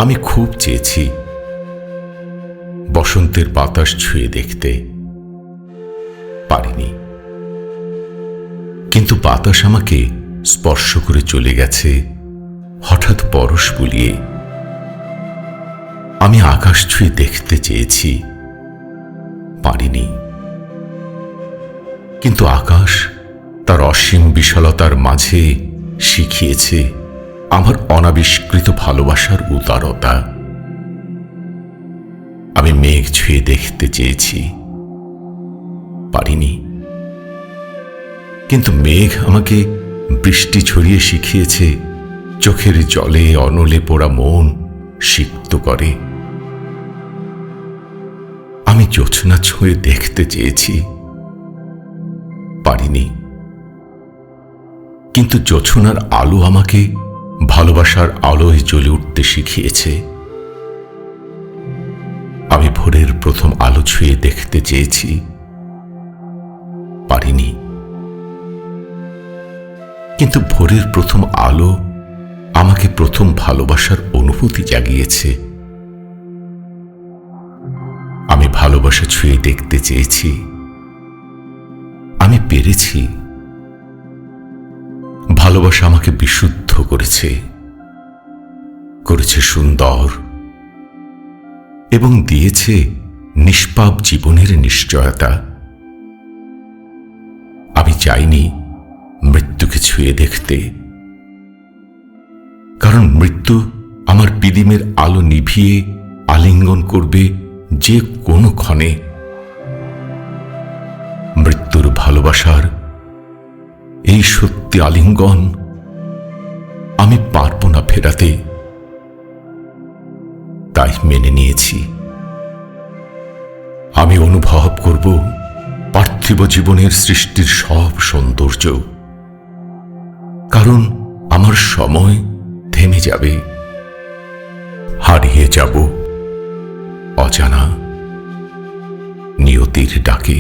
আমি খুব চেয়েছি বসন্তের বাতাস ছুঁয়ে দেখতে, পারিনি। কিন্তু বাতাস আমাকে স্পর্শ করে চলে গেছে হঠাৎ পরশ বুলিয়ে। আমি আকাশ ছুঁয়ে দেখতে চেয়েছি, পারিনি। কিন্তু আকাশ তার অসীম বিশালতার মাঝে শিখিয়েছে আমার অনাবিষ্কৃত ভালোবাসার উদারতা। আমি মেঘ ছুঁয়ে দেখতে চেয়েছি, পারিনি। কিন্তু মেঘ আমাকে বৃষ্টি ছড়িয়ে শিখিয়েছে চোখের জলে অনলে পোড়া মন সিক্ত করে। আমি জোছনা ছুঁয়ে দেখতে চেয়েছি, পারিনি। কিন্তু জোছনার আলো আমাকে ভালোবাসার আলোয় জ্বলে উঠতে শিখিয়েছে। আমি ভোরের প্রথম আলো ছুঁয়ে দেখতে চেয়েছি, পারিনি। কিন্তু ভোরের প্রথম আলো আমাকে প্রথম ভালোবাসার অনুভূতি জাগিয়েছে। আমি ভালোবাসা ছুঁয়ে দেখতে চেয়েছি, আমি পেরেছি। ভালোবাসা আমাকে বিশুদ্ধ করেছে, করেছে সুন্দর এবং দিয়েছে নিষ্পাপ জীবনের নিশ্চয়তা। আমি চাইনি মৃত্যুকে ছুঁয়ে দেখতে, কারণ মৃত্যু আমার পিদিমের আলো নিভিয়ে আলিঙ্গন করবে যে কোনো ক্ষণে। মৃত্যুর ভালোবাসার এই সত্যি আলিঙ্গন আমি পারব না ফেরাতে, তাই মেনে নিয়েছি। আমি অনুভব করব পার্থিব জীবনের সৃষ্টির সব সৌন্দর্য, কারণ আমার সময় থেমে যাবে, হারিয়ে যাব অজানা নিয়তির ডাকে।